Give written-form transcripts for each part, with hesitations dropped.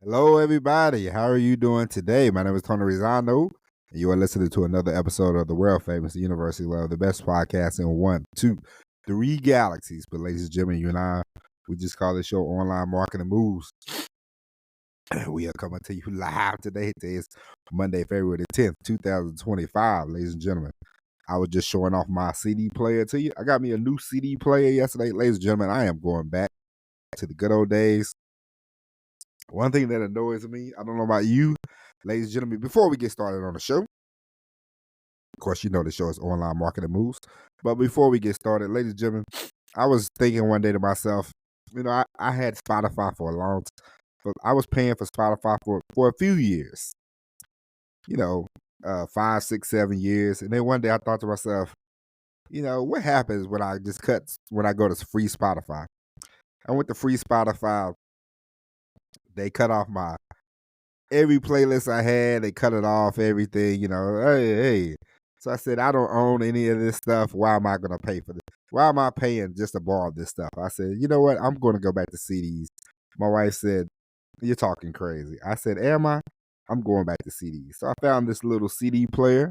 Hello, everybody. How are you doing today? My name is Tony Rizano, and you are listening to another episode of the world famous University Love, the best podcast in 1, 2, 3 galaxies. But, ladies and gentlemen, you and I, we just call this show Online Marketing Moves. We are coming to you live today. Today is Monday, February the 10th, 2025, ladies and gentlemen. I was just showing off my CD player to you. I got me a new CD player yesterday. Ladies and gentlemen, I am going back to the good old days. One thing that annoys me, I don't know about you, ladies and gentlemen, before we get started on the show, of course, you know the show is Online Marketing Moves. But before we get started, ladies and gentlemen, I was thinking one day to myself, I had Spotify for a long time. I was paying for Spotify for a few years, 5, 6, 7 years. And then one day I thought to myself, what happens when I go to free Spotify? I went to free Spotify. They cut off every playlist I had. They cut it off, everything, hey. So I said, I don't own any of this stuff. Why am I going to pay for this? Why am I paying just to borrow this stuff? I said, you know what? I'm going to go back to CDs. My wife said, you're talking crazy. I said, am I? I'm going back to CDs. So I found this little CD player,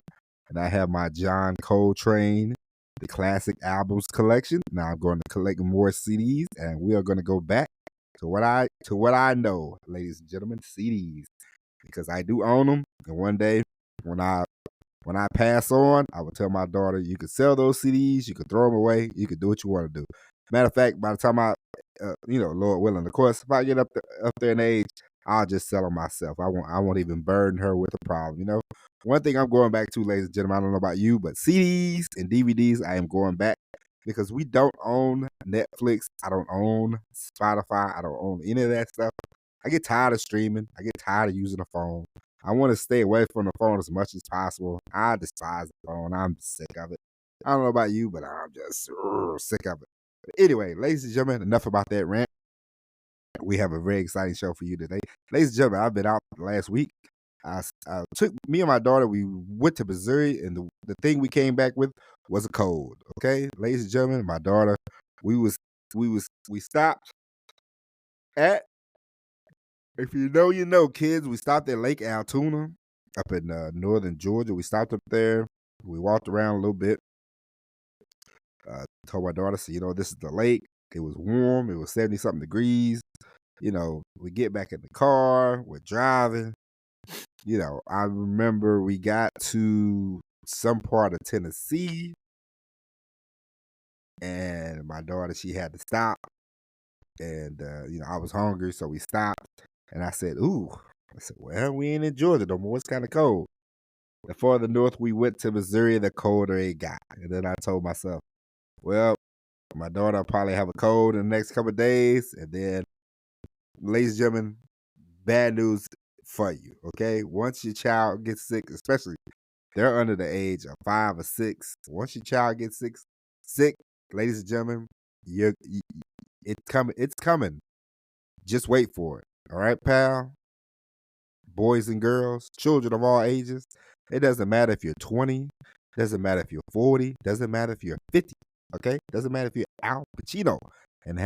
and I have my John Coltrane, the classic albums collection. Now I'm going to collect more CDs, and we are going to go back to what I know, ladies and gentlemen, CDs, because I do own them. And one day, when I pass on, I will tell my daughter, you can sell those CDs, you can throw them away, you can do what you want to do. Matter of fact, by the time Lord willing, of course, if I get up there in age, I'll just sell them myself. I won't even burden her with a problem. One thing I'm going back to, ladies and gentlemen, I don't know about you, but CDs and DVDs, I am going back because we don't own Netflix. I don't own Spotify. I don't own any of that stuff. I get tired of streaming. I get tired of using the phone. I want to stay away from the phone as much as possible. I despise the phone. I'm sick of it. I don't know about you, but I'm just sick of it. But anyway, ladies and gentlemen, enough about that rant. We have a very exciting show for you today. Ladies and gentlemen, I've been out last week. I took me and my daughter, we went to Missouri, and the thing we came back with was a cold. Okay, ladies and gentlemen, my daughter, we stopped at, if you know, you know, kids, we stopped at Lake Altoona up in northern Georgia. We stopped up there. We walked around a little bit. Told my daughter, so, this is the lake. It was warm. It was 70-something degrees. We get back in the car. We're driving. I remember we got to some part of Tennessee, and my daughter, she had to stop. And, I was hungry, so we stopped. And I said, well, we ain't in Georgia no more. It's kind of cold. The farther north we went to Missouri, the colder it got. And then I told myself, well, my daughter will probably have a cold in the next couple of days. And then, ladies and gentlemen, bad news for you, okay? Once your child gets sick, especially they're under the age of 5 or 6, once your child gets sick, ladies and gentlemen, it's coming. Just wait for it. All right, pal? Boys and girls, children of all ages. It doesn't matter if you're 20, doesn't matter if you're 40, doesn't matter if you're 50, okay? Doesn't matter if you're Al Pacino and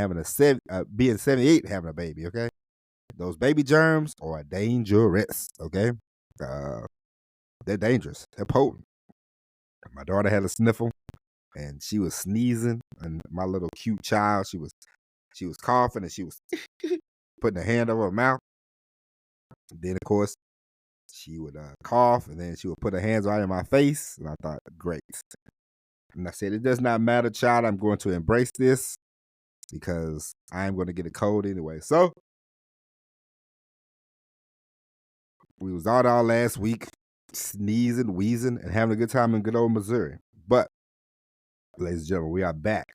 being 78 having a baby, okay? Those baby germs are dangerous, okay? They're dangerous. They're potent. My daughter had a sniffle, and she was sneezing, and my little cute child, she was coughing, and she was putting her hand over her mouth. Then, of course, she would cough, and then she would put her hands right in my face, and I thought, great. And I said, it does not matter, child. I'm going to embrace this because I am going to get a cold anyway. So we was out all last week, sneezing, wheezing, and having a good time in good old Missouri. But, ladies and gentlemen, we are back.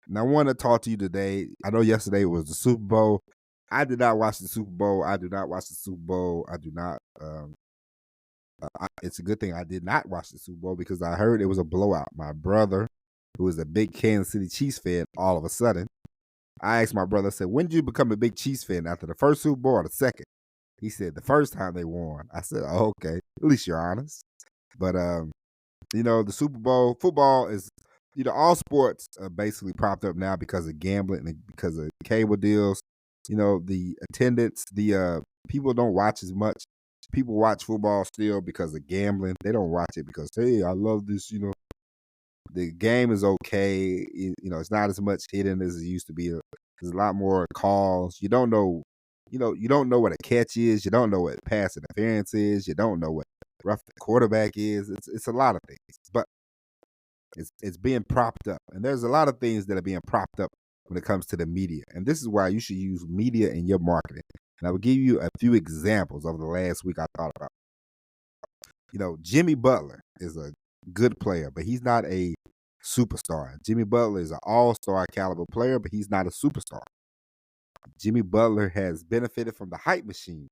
And I want to talk to you today. I know yesterday was the Super Bowl. I did not watch the Super Bowl. I do not. It's a good thing I did not watch the Super Bowl because I heard it was a blowout. My brother, who is a big Kansas City Chiefs fan, all of a sudden, I asked my brother, I said, when did you become a big Chiefs fan, after the first Super Bowl or the second? He said, the first time they won. I said, oh, okay, at least you're honest. But, the Super Bowl, football is, all sports are basically propped up now because of gambling and because of cable deals. The attendance, the people don't watch as much. People watch football still because of gambling. They don't watch it because, hey, I love this. The game is okay. It's not as much hidden as it used to be. There's a lot more calls. You don't know, you don't know what a catch is. You don't know what pass interference is. You don't know what rough the quarterback is. It's a lot of things, but it's being propped up, and there's a lot of things that are being propped up when it comes to the media. And this is why you should use media in your marketing. And I will give you a few examples over the last week I thought about. Jimmy Butler is a good player, but he's not a superstar. Jimmy Butler is an all-star caliber player, but he's not a superstar. Jimmy Butler has benefited from the hype machine.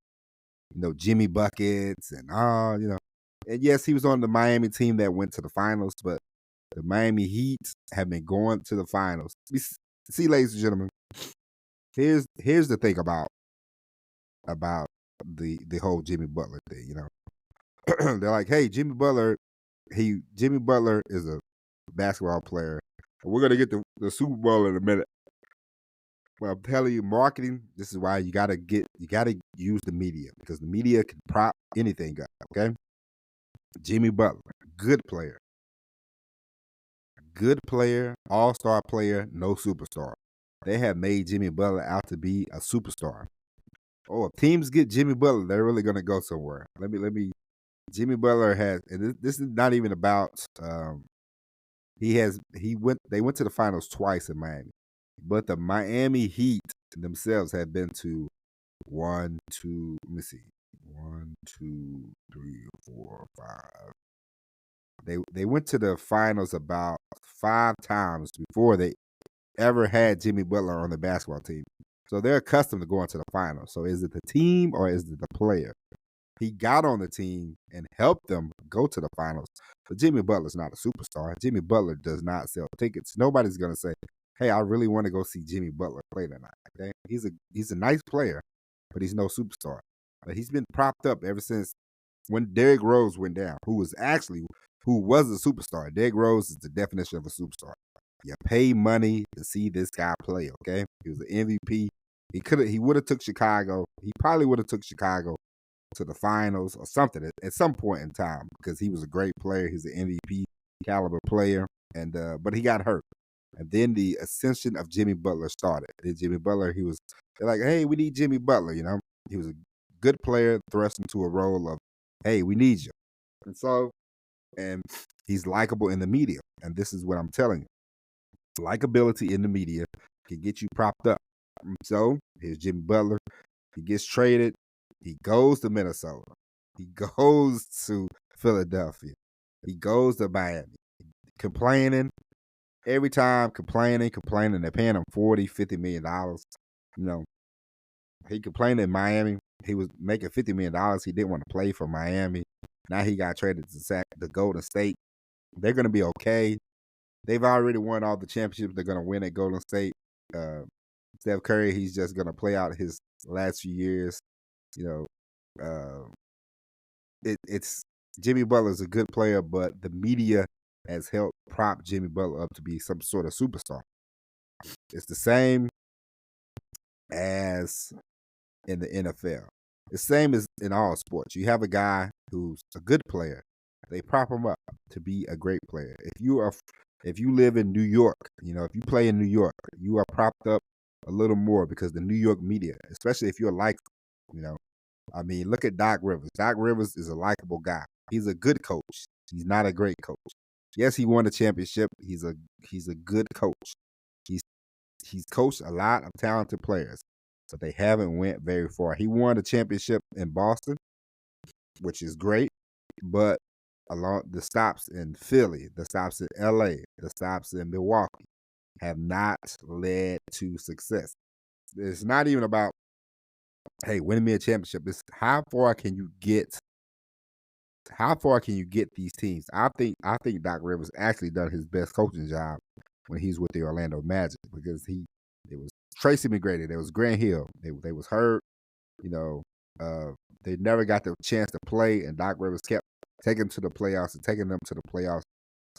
Jimmy Buckets and And yes, he was on the Miami team that went to the finals, but the Miami Heat have been going to the finals. See, ladies and gentlemen, here's the thing about the whole Jimmy Butler thing. They're like, hey, Jimmy Butler is a basketball player. We're gonna get the Super Bowl in a minute. Well, I'm telling you, marketing. This is why you gotta use the media, because the media can prop anything up. Okay, Jimmy Butler, good player, all-star player, no superstar. They have made Jimmy Butler out to be a superstar. Oh, if teams get Jimmy Butler, they're really gonna go somewhere. Let me. Jimmy Butler has, and this is not even about. They went to the finals twice in Miami, but the Miami Heat themselves have been to one, two. Let me see, 1, 2, 3, 4, 5. They went to the finals about 5 times before they ever had Jimmy Butler on the basketball team. So they're accustomed to going to the finals. So is it the team or is it the player? He got on the team and helped them go to the finals. But Jimmy Butler's not a superstar. Jimmy Butler does not sell tickets. Nobody's gonna say, "Hey, I really want to go see Jimmy Butler play tonight." Okay, he's a nice player, but he's no superstar. But he's been propped up ever since when Derrick Rose went down, who was a superstar. Derrick Rose is the definition of a superstar. You pay money to see this guy play. Okay, he was an MVP. He would have took Chicago. He probably would have took Chicago to the finals or something at some point in time, because he was a great player. He's an MVP caliber player, and but he got hurt. And then the ascension of Jimmy Butler started. Then Jimmy Butler, they're like, hey, we need Jimmy Butler. He was a good player thrust into a role of, hey, we need you. And he's likable in the media. And this is what I'm telling you. Likability in the media can get you propped up. So here's Jimmy Butler. He gets traded. He goes to Minnesota. He goes to Philadelphia. He goes to Miami. Complaining. Every time complaining. They're paying him $40-50 million. He complained in Miami. He was making $50 million. He didn't want to play for Miami. Now he got traded to Golden State. They're going to be okay. They've already won all the championships they're going to win at Golden State. Steph Curry, he's just going to play out his last few years. It's Jimmy Butler's a good player, but the media has helped prop Jimmy Butler up to be some sort of superstar. It's the same as in the NFL. The same as in all sports. You have a guy who's a good player. They prop him up to be a great player. If you live in New York, if you play in New York, you are propped up a little more because the New York media, especially if you're like, look at Doc Rivers. Doc Rivers is a likable guy. He's a good coach. He's not a great coach. Yes, he won a championship. He's a good coach. He's coached a lot of talented players, but they haven't went very far. He won a championship in Boston, which is great, but along the stops in Philly, the stops in LA, the stops in Milwaukee have not led to success. It's not even about, hey, winning me a championship. It's how far can you get these teams? I think Doc Rivers actually done his best coaching job when he's with the Orlando Magic, because it was Tracy McGrady, there was Grant Hill, they was hurt, they never got the chance to play, and Doc Rivers kept taking them to the playoffs.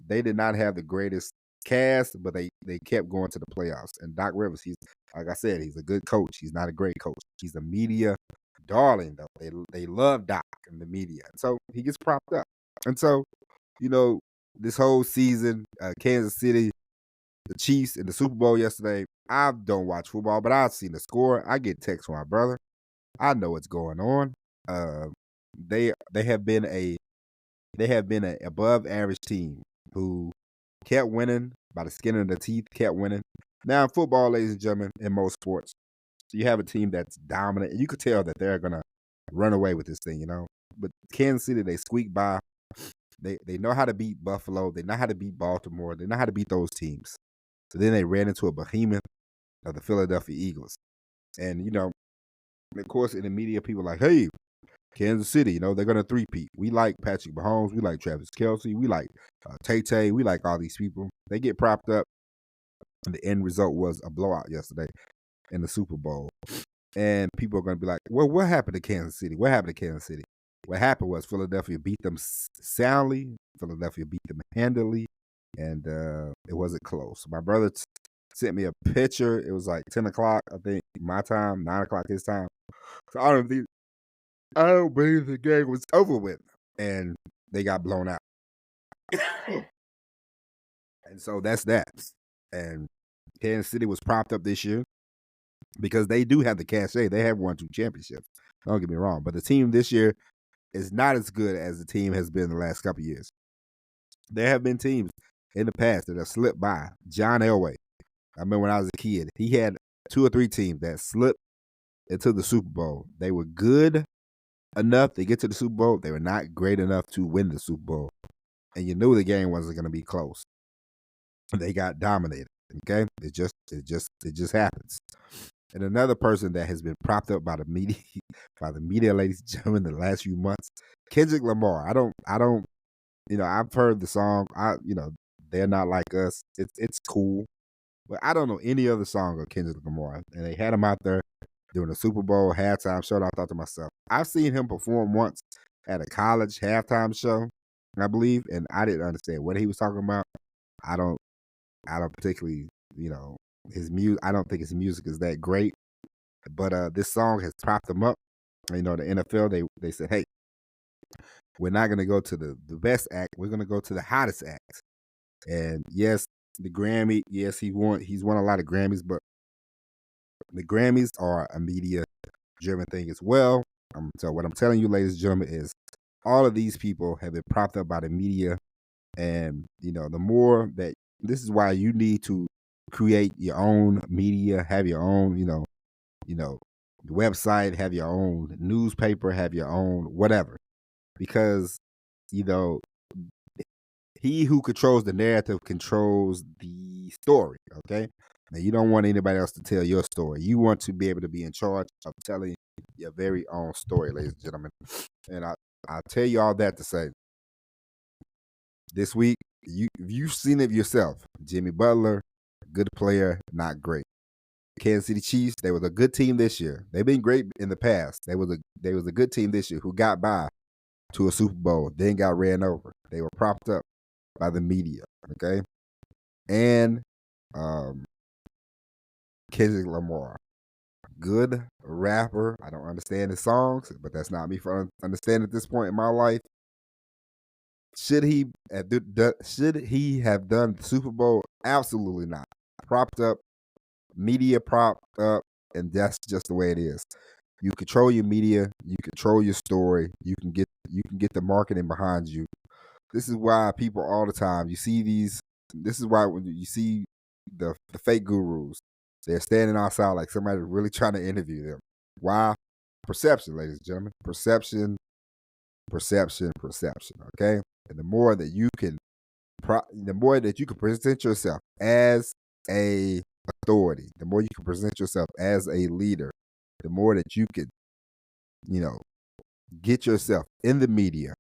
They did not have the greatest cast, but they kept going to the playoffs. And Doc Rivers, he's like I said, he's a good coach. He's not a great coach. He's a media darling though. They love Doc in the media, and so he gets propped up. And so this whole season, Kansas City, the Chiefs in the Super Bowl yesterday. I don't watch football, but I've seen the score. I get texts from my brother. I know what's going on. Uh, they have been a above average team who kept winning by the skin of their teeth, kept winning. Now in football, ladies and gentlemen, in most sports, you have a team that's dominant, and you could tell that they're gonna run away with this thing, But Kansas City, they squeak by. They know how to beat Buffalo. They know how to beat Baltimore. They know how to beat those teams. So then they ran into a behemoth of the Philadelphia Eagles. And, of course, in the media, people are like, hey, Kansas City, they're going to three-peat. We like Patrick Mahomes. We like Travis Kelce. We like Tay-Tay. We like all these people. They get propped up. And the end result was a blowout yesterday in the Super Bowl. And people are going to be like, well, what happened to Kansas City? What happened to Kansas City? What happened was Philadelphia beat them soundly. Philadelphia beat them handily. And it wasn't close. My brother sent me a picture. It was like 10 o'clock, I think, my time, 9 o'clock his time. So I don't believe the game was over with. And they got blown out. And so that's that. And Kansas City was propped up this year because they do have the cachet. They have won 2 championships. Don't get me wrong. But the team this year is not as good as the team has been the last couple of years. There have been teams in the past that have slipped by. John Elway. I remember when I was a kid, he had 2 or 3 teams that slipped into the Super Bowl. They were good enough to get to the Super Bowl. They were not great enough to win the Super Bowl. And you knew the game wasn't going to be close. They got dominated. Okay? It just happens. And another person that has been propped up by the media, ladies and gentlemen, the last few months, Kendrick Lamar. I don't, I've heard the song. They're not like us. It's cool, but I don't know any other song of Kendrick Lamar. And they had him out there during the Super Bowl halftime show. And I thought to myself, I've seen him perform once at a college halftime show, I believe, and I didn't understand what he was talking about. I don't particularly, his music. I don't think his music is that great, but this song has propped him up. The NFL they said, hey, we're not going to go to the best act. We're going to go to the hottest act. And yes, the Grammy. Yes, he's won a lot of Grammys, but the Grammys are a media-driven thing as well. So what I'm telling you, ladies and gentlemen, is all of these people have been propped up by the media, and the more that this is why you need to create your own media, have your own, website, have your own newspaper, have your own whatever, because he who controls the narrative controls the story. Okay, now you don't want anybody else to tell your story. You want to be able to be in charge of telling your very own story, ladies and gentlemen. And I'll tell you all that to say, this week, you've seen it yourself. Jimmy Butler, good player, not great. Kansas City Chiefs, they were a good team this year. They've been great in the past. They was a good team this year who got by to a Super Bowl, then got ran over. They were propped up by the media. Okay, and Kendrick Lamar, good rapper. I don't understand his songs, but that's not me for understand at this point in my life. Should he have done the Super Bowl? Absolutely not. Propped up, media propped up, and that's just the way it is. You control your media, you control your story, you can get the marketing behind you. This is why people all the time, you see these, this is why when you see the fake gurus, they're standing outside like somebody's really trying to interview them. Why? Perception, ladies and gentlemen. Perception, okay? And the more that you can present yourself as a authority, the more you can present yourself as a leader, the more that you can, get yourself in the media,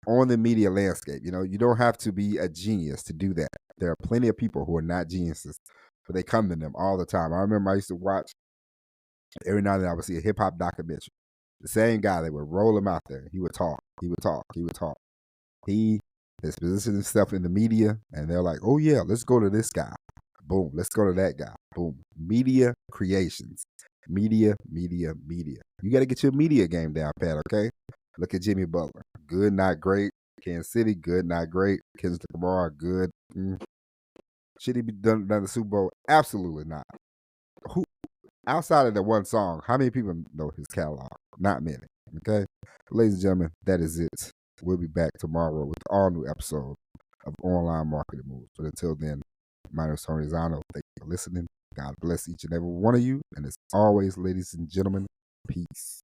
on the media landscape. You don't have to be a genius to do that. There are plenty of people who are not geniuses, but they come to them all the time. I remember I used to watch, every now and then I would see a hip hop documentary. The same guy, they would roll him out there. He would talk. He that's positioning themselves in the media, and they're like, oh yeah, let's go to this guy. Boom, let's go to that guy. Boom. Media creations. Media, media, media. You got to get your media game down, Pat, okay? Look at Jimmy Butler. Good, not great. Kansas City, good, not great. Kendrick Lamar, good. Should he be done the Super Bowl? Absolutely not. Who outside of the one song, how many people know his catalog? Not many. Okay. Ladies and gentlemen, that is it. We'll be back tomorrow with all new episode of Online Marketing Moves. But until then, my name is Tony Zano. Thank you for listening. God bless each and every one of you. And as always, ladies and gentlemen, peace.